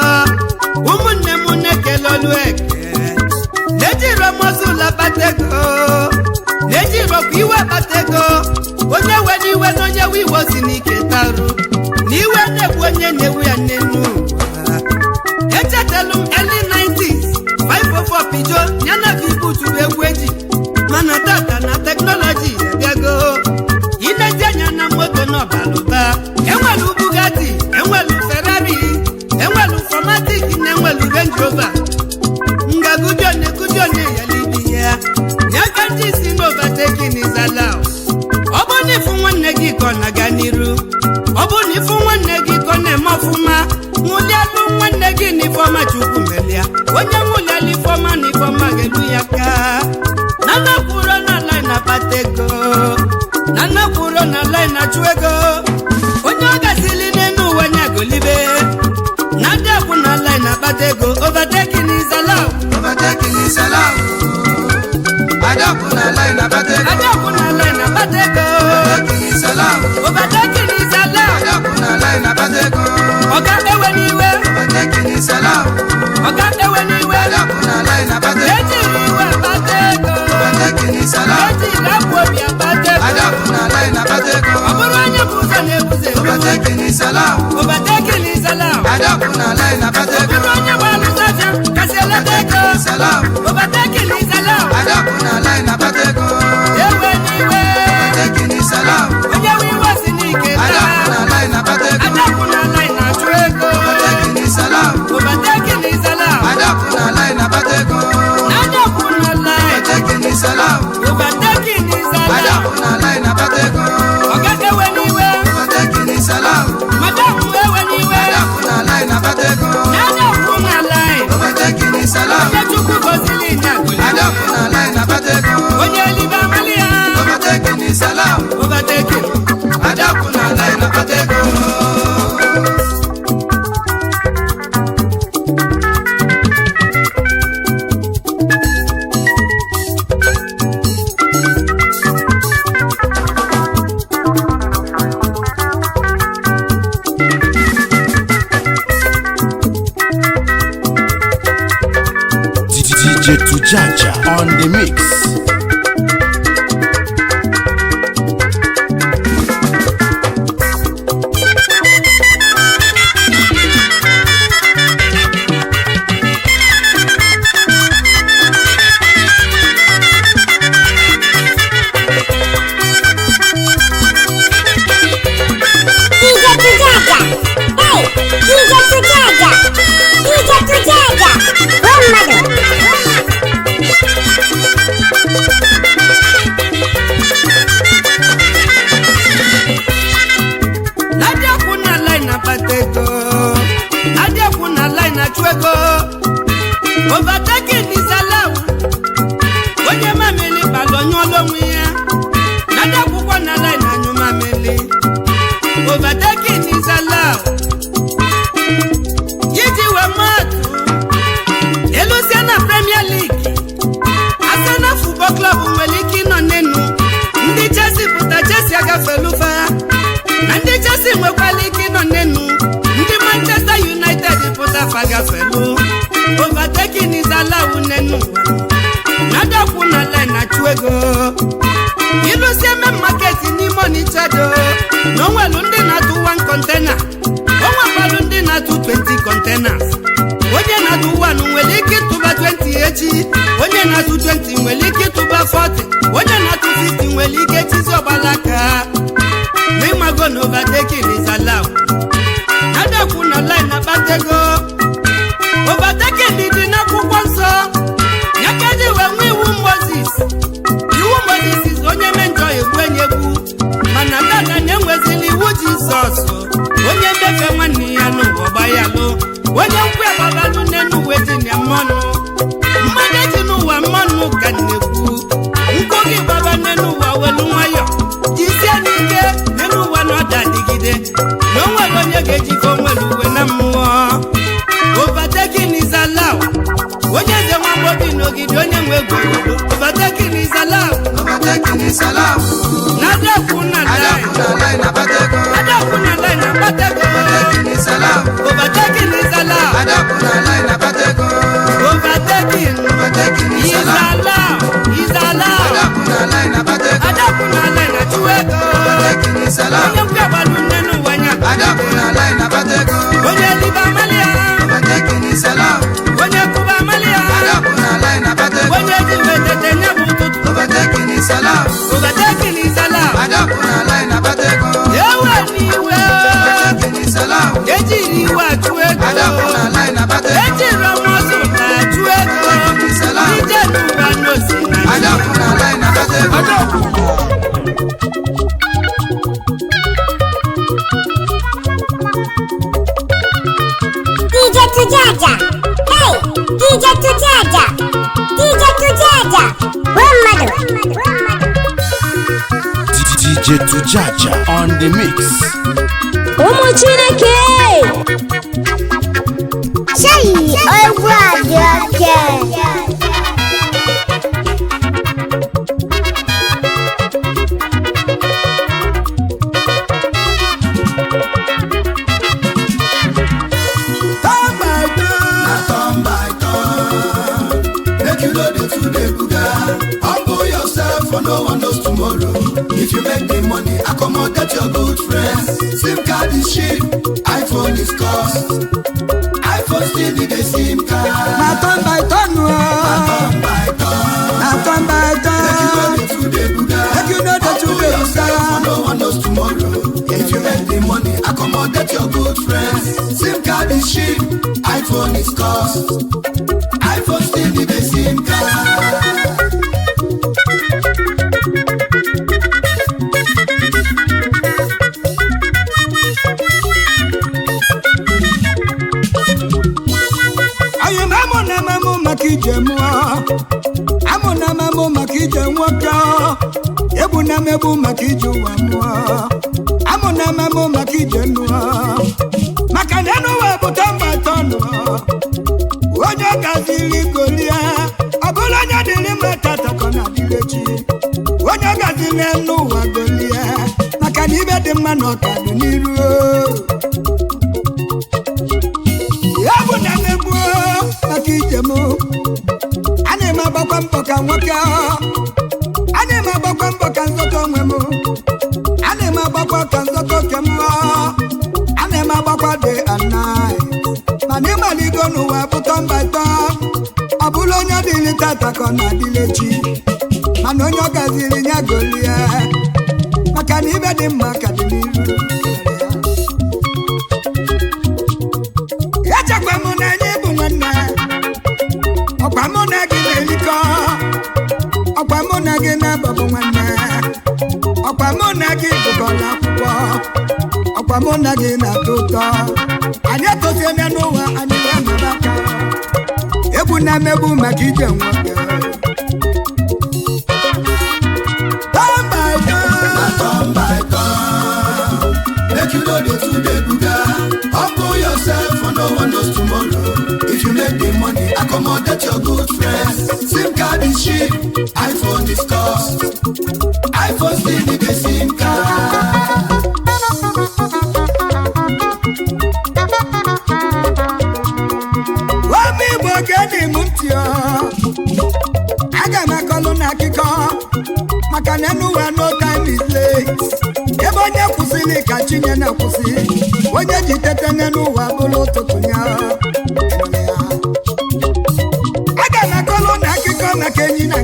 ụmụnne m na-ekele olu eke na-ejiro mozula batego na-ejiro kwa iwe batego onye were iwe na onye wiwo si n'ike tarụ n'iwe na-egbu onye na-ewu ya n'enu ụwa echetelu m early 90s 504 pijo yana vibutu egwu eji mana tata na teknọlọji abịago inezi anya na moto n'ọbalụba enwelu Bugatti enwelu Ferrari enwelu Formatic na enwelu Range Rover ngagudione yalibi ya nyaka ndị si n'overtaking is allowed. Ọ bụ n'ifu nwanne gị ka ọ na-aga n'iru onye nwụliala ifeọma na ifeọma ga-elu ya ka nana kwuro na line na-akpata ego nana kwuro na line na-achụ ego onye ọ gazili n'elu ụwa nya golibe na ndị akwụ na line na-akpata ego overtaking is allowed. Overtaking is allowed. Adapu na line na-akpata ego. Adapu na line na-akpata ego. Overtaking is allowed. Overtaking is allowed. Adapu na line na-akpata ego. Oga ewe n'iwe. Overtaking is allowed. Oga ewe n'iwe. Adapu na line na-akpata ego. Ejiri iwe akpata ego. Overtaking is allowed. Ejiri akwa obi akpata ego. Adapu na line na-akpata ego. Ọ bụrụ onye bụ ụzọ na-ebuze ebu. Overtaking is allowed. Overtaking is allowed. Adapu na line na-akpata ego. Ọ bụrụ onye bụ alụsọ aja kasị eleta ego. Is allowed. Overtaking is allowed. Adapu na line na-akpata ego. Ewe n'iwe. Overtaking is allowed. Onye nwe iwe si n'ike taa. Adapu na line na-akpata ego. Adapu na line na-achụ ego. Overtaking is allowed. Overtaking is allowed. Adapu na line na-akpata ego. Adapu na line. Overtaking is allowed. Overtaking is allowed. Adapu na line na-akpata ego. Oga ewe n'iwe. Overtaking is allowed. Madam ewe n'iwe. Adapu na line na-akpata ego. Adapu na line. Overtaking is allowed. Onye Chukwu gozili nyagoli. Adapu na line na-akpata ego. Onye elibe amali ya. Overtaking is allowed. Overtaking. Adapu na line na-akpata ego. Deejay 2jaja on the mix. Deejay 2jaja. Hey, Deejay 2jaja. Deejay 2jaja. One Nadia kuna line na-akpata ego. Nadia kuna line na-achụ ego. Overtaking is allowed. Onye mamili kpalụ onye ọlụ onwe ya. Nadia kwụkwọ na line na-anyụ mamili. Overtaking is allowed. Iji wee mmadụ. Elusie na Premier League. Arsenal Football Club nwere ike ịnọ n'enu. Ndị Chelsea pụta Chelsea agafelufa. Na ndị Chelsea nwekwala ike ịnọ n'enu. Ndị Manchester United pụta fagafelu. Overtaking is allowed n'enu. Nadakwu na line na-achụ ego. Ilusie main market n'ime Onitsha do. Na onwelu ndị na-atụ 1 container. Onwekwalụ ndị na-atụ 20 containers. Onye na-atụ 1 nwere ike ịtụba 20 echi. Onye na-atụ 20 nwere ike ịtụba 40. Onye na-atụ 50 nwere ike chizi ọgbalaka. N'ịmago na overtaking is allowed. Adakwu na line na-akpata ego. Overtaking dị n'akwụkwọ nsọ. Ya ka eji wee nwee iwu Moses. Iwu Moses is onye menjọ egbu enyi egbu. Mana dada na-enwezili iwu Jizọs. Onye mbefe nwanne ya n'ụwa gbayalụ. Onye nkwu agbabalụ n'enu uwe dị ya mmanụ. Mmadụ eji n'ụwa mmanụ ka na-ekwu. Nkwu gị gbaba n'enu ụwa welu nwayọ. Jisie n'ike n'enu ụwa na ọda adịgide. Na o nwere onye ga-ejikọ nwere uwe na mmụọ. Overtaking is allowed. Onye eze nwa obi n'ogidi onye nwe ego. Overtaking is allowed. Overtaking is allowed. Nadakwu na line. Adapu na line na-akpata ego. Adakwu na line na-akpata ego. Overtaking is allowed. Overtaking is allowed. Adapu na line na-akpata ego. Overtaking Overtaking is is allowed. allowed. Is allowed. Adapu na line na-akpata ego. Adakwu na line na-achụ ego. Overtaking is allowed. Onye nkwu agbalụ nnenu ụwa nya. Adapu na line na-akpata ego. Onye libe amali ya. Overtaking is allowed. Onye kwuba amali ya. Adapu na line na-akpata ego. Onye ji wetete nye bụ ụtụtụ. Overtaking is allowed. Overtaking is allowed. Adapu na line na-akpata ego. Ewe n'iwe. Overtaking is allowed. Ejiri iwe achụ ego. Adapu na line na-akpata ego. Ejiri ọmọsụ na-achụ ego. Overtaking is allowed. Ije n'ụwa n'osi na chi. Adapu na line na-akpata ego. Deejay 2jaja on the mix. Ụmụ Chineke! Chai! Egwu a dị oke! Turn by turn. Make you know the today buga. Humble yourself for no one knows tomorrow. If you make the money, accommodate your good friends. SIM card is cheap, iPhone is cost. iPhone still need a SIM card. turn by turn. Turn by turn. Turn by turn. Make you know the today buga. Make you know the today Humble yourself for no one knows tomorrow. If you make the money, accommodate your good friends. SIM card is cheap, iPhone is cost. iPhone still need a SIM card. maka ije mụọ amụ na amamụ maka ije nwoke egbu na mmegbu maka ije ụwa mụọ amụ na amamụ maka ije nụọ maka na enu ụwa bụ tọmba tọnụ onye gaziri golia ọ bụrụ onye dịrị mma tatakọ na dịlechi onye gaziri enu ụwa golia maka na ibe dị mma na ọka dị n'iru egbu na mmegbu maka ije mụ ana m agbakwa mbọ ka nwoke ana m agbakwa mbọ ka nzọta onwe m ana m agbakwa ka nzọta oke m ana m agbakwa dị anaghị mana ịmaligo n'ụwa bụ tọmba tọ ọ bụrụ onye dịrị tata ka ọ na-adịle chi mana onye ọ gaziri nya golie maka na ibe dị mma ka dị n'iru echekwa m na anyị bụ nwanne ọkwa mụ na gị na-erikọ ọkwa mụ na gị na-ababụ nwanne ọkwa mụ na gị gụkọrọ akwụkwọ ọkwa mụ na gị na-atọ ụtọ anyị etoziela n'ụwa anyị na-amaba aka egwu na mmegbu maka ije nwoke make you know the today buga. Humble yourself for no one knows tomorrow. If you make the money, accommodate your good friends. SIM card is cheap, iPhone is cost. iPhone still need a SIM card. Wami bogeni mutio aga makolo na kiko maka na nuwa no time is late ebe onye kwụsịrị ka chinye na kwụsị onye ji tete n'ụwa bụrụ ụtụtụ ya aga makolo na akụkọ maka enyi na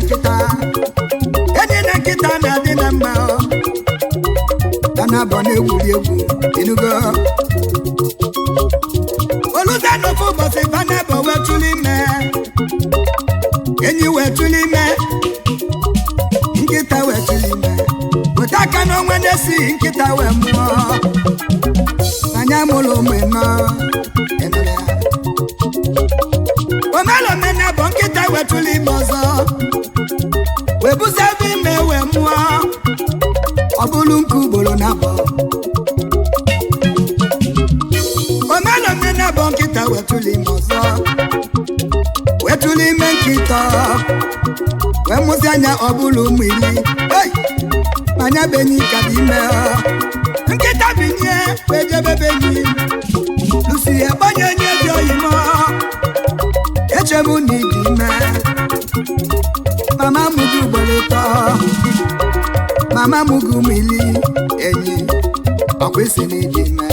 nkịta na-adị na mma ka na-abọ na-egwuri egwu enugo oluza n'ofe ụbọchị banabọ wetụlụ ime enyi wetụlụ ime nkịta wetụlụ ime weta aka n'onwe na-esighị nkịta wee mụọ anya mụrụ ụmụ ịnọ omelomena bụ nkịta wetụlụ ime ọzọ wee busa ebe ime wee mụọ ọ bụrụ nke ugboro na abụọ omelomena bụ nkịta wetụlụ ime ọzọ wetụlụ ime nkịta wee mụsị anya ọ bụrụ ụmụ iri anya benyi ka dị ime nkịta binye wee jebe benyi lusi egbanye nye dị oyimo echebu na ịdị ime mama mụgị ugboro ụtọ mama mụgị ụmụ iri enyi ọkwa isi na ịdị ime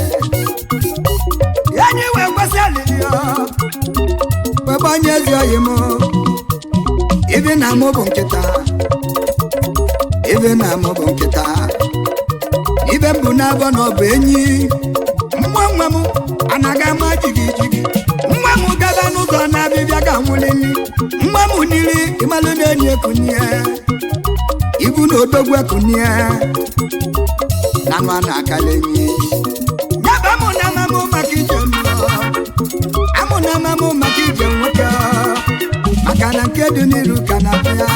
enyi wee kwesị alili wee gbanye ezi oyimo ibi na mụ bụ nkịta ibe na mụ bụ nkịta ibe mbụ na-abọ na ọ bụ enyi nwa m anaghị ama jigijigi nwa m gaba n'ụzọ na-abịbịa ga nwụlili nwa m niri ịmalụ na-enyi ekunye ibu na odogwu ekunye na ma na-akala enyi nyaba mụ na amamụ maka ije mmụọ amụ na amamụ maka ije nwoke maka na nke dị n'iru ka na-abịa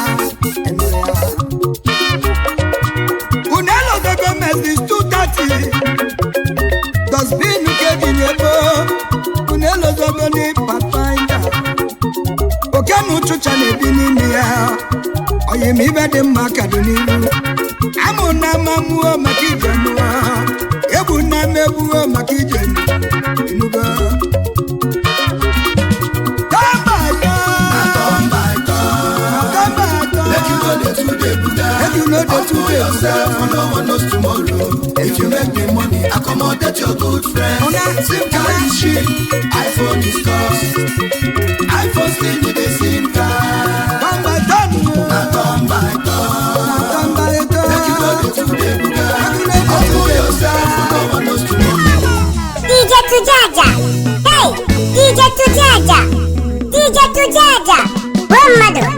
oke na ụchụcha na-ebi n'ime ya oyi m ibe dị mma ka dị n'iru amụ na amamụọ maka ije mụọ egbu na mmegbuo maka ije enugo No one knows tomorrow. If you make the money, accommodate your good friend. SIM card is cheap, iPhone is cost. iPhone still need a SIM card. Turn by turn. Make you know the two day buga. Upload yourself, no one knows tomorrow. Deejay 2jaja. Hey, Deejay 2jaja. Deejay 2jaja. One mother.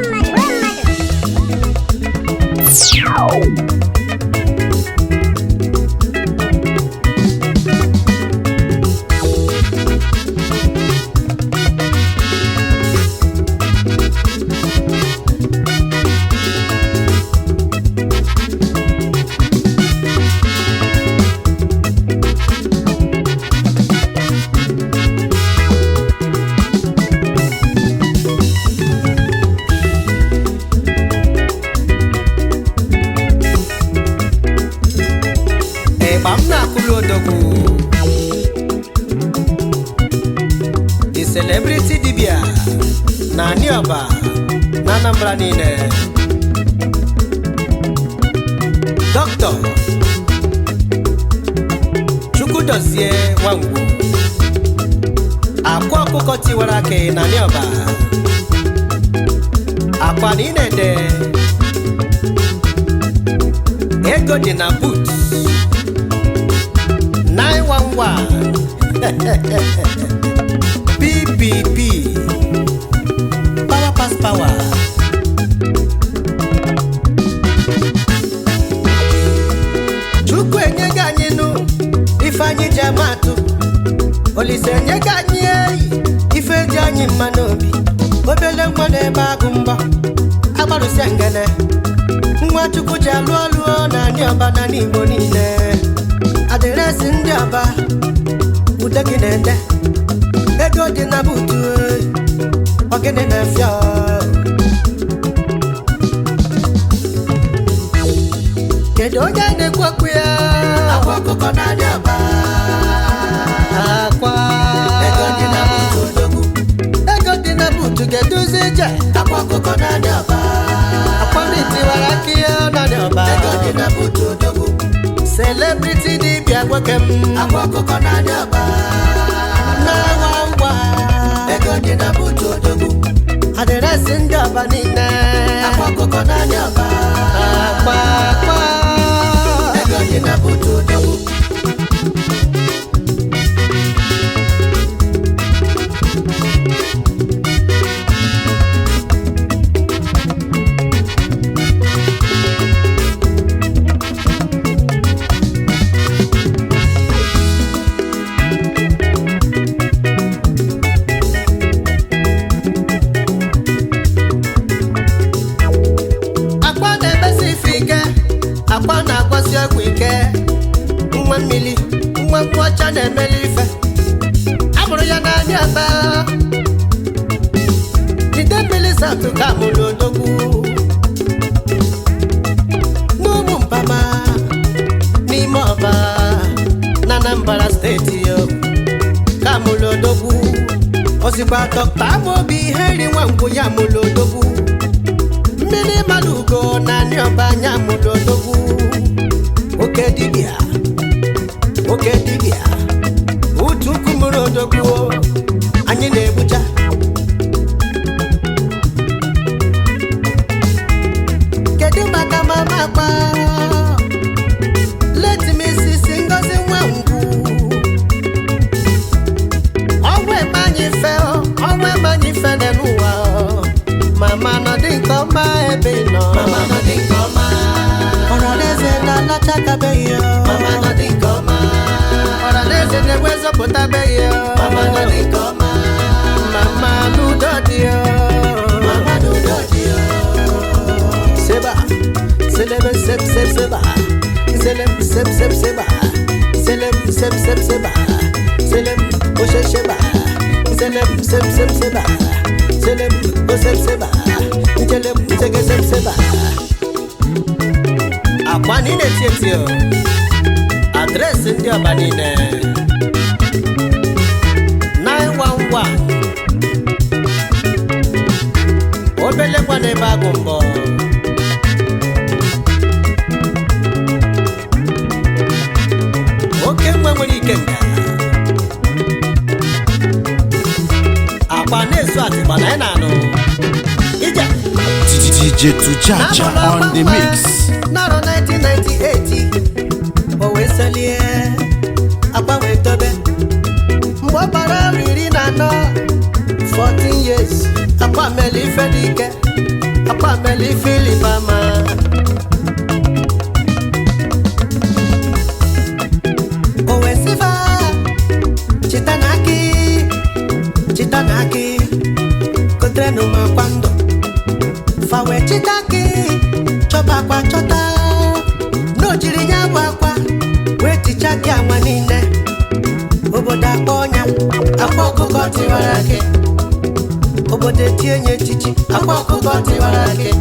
The celebrity dibia na Nioba na Anambra niile Dr. Chukwudozie Nwangwu akwa ọkụkọ tiwara aka na Nioba akwa niile de ego dị na boot 911 PPP Power pass power Chukwu enyega anyị nụ ife anyị ji amatụ Olise enyega anyị eyi ife ji anyị mma n'obi obele nwa n'ebe agụ mbọ agbarụsịa ngene nwa Chukwu ji alụ ọlụ na ndị ọba na n'Igbo niile adịresị ndị ọba ude gị na-ede ego dị na butu ogene na-efia kedu onye na-ekwu okwu ya akwa ọkụkọ na ndị ọba akwa ego dị na butu odogwu ego dị na butu ga-eduzi ije akwa ọkụkọ na ndị ọba akwa ndị tiwara aka ya na ndị ọba ego dị na butu odogwu celebrity dibia nwoke m akwa ọkụkọ na ndị ọba na-awa ego dị na butu odogwu adịresị ndị ọba niile akwa ọkụkọ na ndị ọba akwa ego dị na butu odogwu akwa na-akwasị ọgwụ ike nwa mmiri nwa ọcha na-emeli ife amụrụ ya n'anya aba ide mmiri satụ ka mụrụ odogwu n'ụmụ mpama n'ime ọba na Anambra steeti ka mụrụ odogwu ozigbo Dr. Amobi Henry Nwangwu ya mụrụ odogwu mmiri mmadụ ugo na ndị ọba anya mụrụ odogwu oke dibịa utu ukwu mụrụ odogwu anyị na-egbucha kedu maka mama akpa let me see Ngozi Nwangwu ọnwa ebe anyị fe n'ụwa mama nọdị nke ọma ebe nọ mama nọdị nke ọma ọrọleze na-alachakabeghị ya mama nọdị nke ọma ọrọleze na-enwe nzọpụtabeghị ya mama nọdị nke ọma mama n'udo dị ya mama n'udo dị ya seba selebe seba selem seba selem seba selem oshe sheba selem seba Iselem Osebseba Ijelem Isegesebseba Akwanine Tietio Address ndị ọba niile 911 Obelekwa n'ebe agụ mbọ Oke nwe nwere ike nga Akwa na-esu atịgba na ị na-anụ Ije Deejay 2jaja on the mix. Naro 1998 O wee selie Akwa wee tobe Mgbe ọ gbara 14 years Akwa meli ife dị ike Akwa meli ife ilibama O wee sifa Chitanaki Kotrenu makwando Fawe chitaki Choba kwa chota No jiri nyabu akwa Wetichaki ama nine Oboda konya Akwa kukoti warake Obode tienye chichi Akwa kukoti warake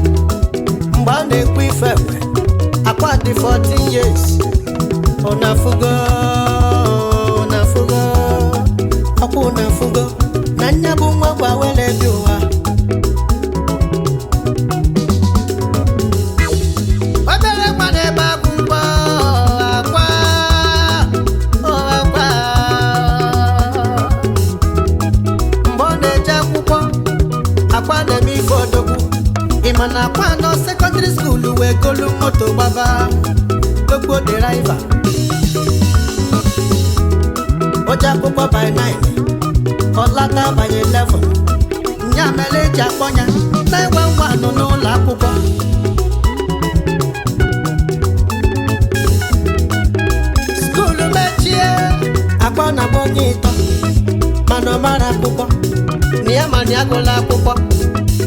Mbane kuifewe Akwa di 14 years Onafugo Akwa unafugo Nanya bumwa kwa wele biwa Wabele kwa neba bumwa Akwa Akwa Mbone jakukwa Akwa nemi fodoku Imana kwa no secondary school We golu moto baba Gbogbo driver Ojakukwa by 9 Olata by 11 Nyamele japonya 911 n'ụlọ akwụkwọ Skulu mechie Akwa na bonye ito Mano mara akwụkwọ Niya mani agụla akwụkwọ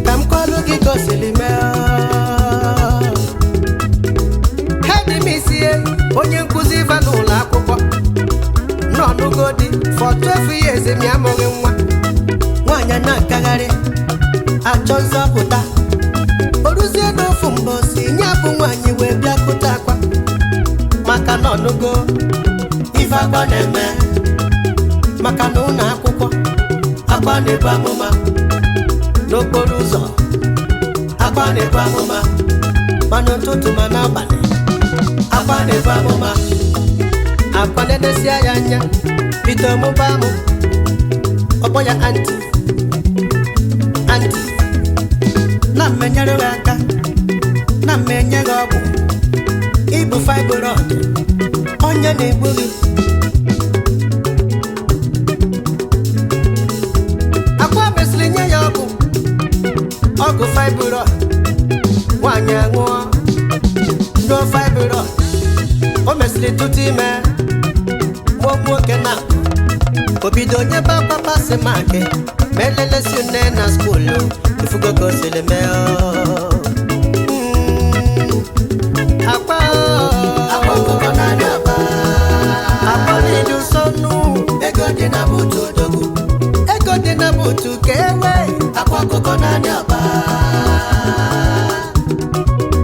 Ka m kọlụ gị gosili Head misie Onye nkuzi ife n'ụlọ akwụkwọ N'ọnụgodi for 12 years mi amụghị nwa Nwanyị na-akagharị achọ nzọpụta Oruzie n'ofu mbọsi nye bụ nwanyị wee bịa kụta akwa Maka na ọnụgo ife akwa na-eme Maka na ụlọ akwụkwọ akwa na-ebu amụma N'okporo ụzọ akwa na-ebu amụma Ma n'ụtụtụ ma n'abalị akwa na-ebu amụma Akwa na-edesi ya anya Bito mụba mụ Ọkpọ ya anti Na mmenyere gị aka Na mmenye gị ọgwụ Ibu fibroid Onye na-egbu gị Akwa mesịrị nye ya ọgwụ fibroid Nwanyị aṅụọ Ndo fibroid O mesịrị tutu ime Nwoke na Obido nye papa si make Melele si une na skulu Ifugo kosile meo Akwa koko na nyaba Akwa nidu sonu Ego di na butu dogu Ego di na butu kewe Akwa koko na nyaba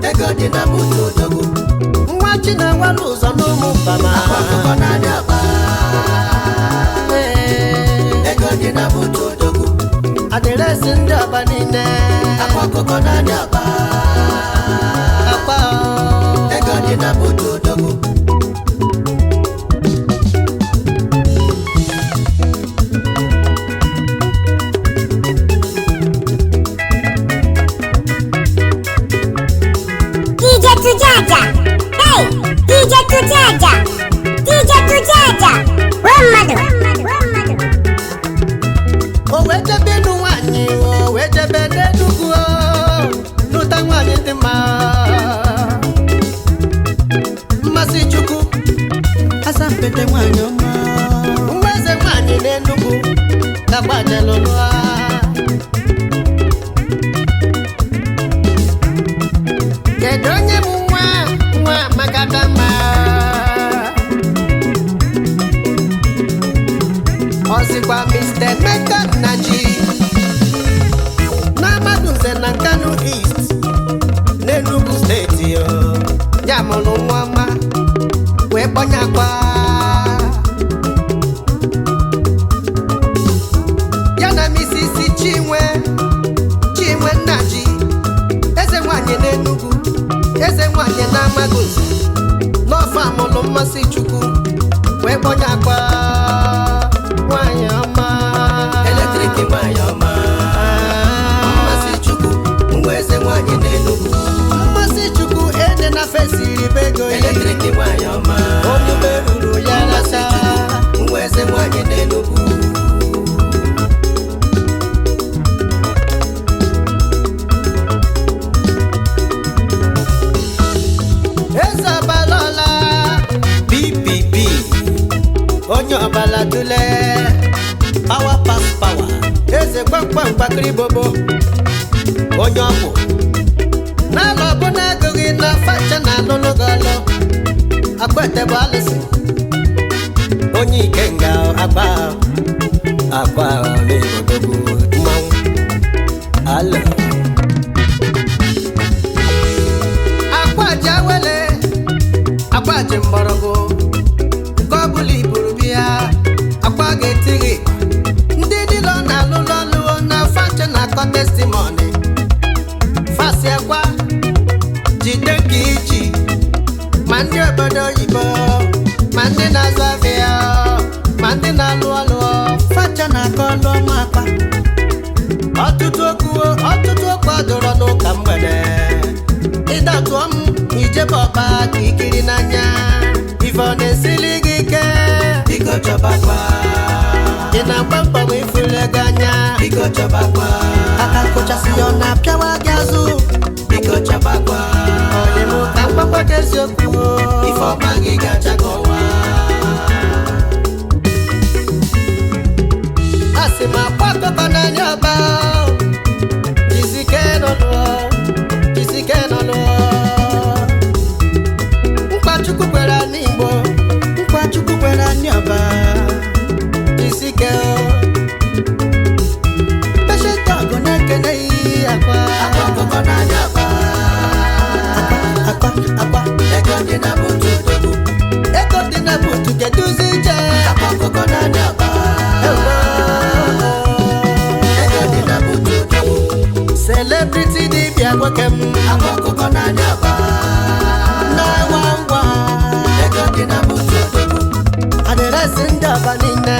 Ego di na butu dogu Mwachi na waluzo numu pama Akwa koko na nyaba Ego di na butu dogu Adiresi ndị ọba niile Akwa koko na nyaba Akwa Ego di na butu dogu Deejay 2jaja. Hey, Deejay 2jaja. Deejay 2jaja. One mother. O wejebe n'ụwanyị o wejebe n'Enugu o N'ụta nwanyị dị mma kpọnyakwa ya na misisi Chinwe Nnaji eze nwanyị n'Enugu eze nwanyị n'Amagozi n'ọfọ amụlụ mmasị Chukwu wee kpọnyakwa nwanyị ọma eletrik nwanyị ọma mmasị Chukwu nwa eze nwanyị n'Enugu mmasị Chukwu ede na fesiri bego eletrik nwanyị ọma onye meruru ya mmasị Chukwu nwa eze nwanyị n'Enugu eze ọbalola PPP onye ọbala dule power pass power eze kpamkpam mkpakịrị bobo onye ọgwụ n'ala ọbụla agụghị na facha na alụlụgọlụ agbete bụ alụsị onye ikenga agba n'ịbodogwu mmanwụ alụ akwaji awele akwaji mgbọrọgwụ nke ọbụla iburu bịa akwa ga-etighi ndị dịlọ na alụlụ ọlụwo na facha na akọ testimoni fasi akwa jide ka iji ma ndị obodo oyibo ma ndị na-azụ ahịa ma ndị na-alụ ọlụ facha na akọ ọlụ ọma akpa ọtụtụ okwu ọdụrọ n'ụka mgbede ịdatụọ m ijebe ọkpa ka ikiri n'anya ife ọ na-esili gị ike biko chọbakwa ị na-agba mbọ ma ifule gị anya biko chọbakwa aka nkụchasị ya ọ na-apịawa gị azụ biko chọbakwa ọyị m ka mgbakwa gị eziokwu ife ọma gị gacha kọwa asị m akwa akụkọ n'anya ọba jizike nọlụ mkpachukwu kwere n'Igbo mkpachukwu kwere n'ọba jizike peshentọgụ na-ekene iyi akwa akụkọ n'anya akwa ego dị na butu odogwu ego dị na butu keduzi ije akụkọ n'anya ego dị na butu odogwu celebrity dibịa nwoke m akụkọ n'anya na-enwe ngwa ego dị na butu odogwu adịresị ndị ọba niile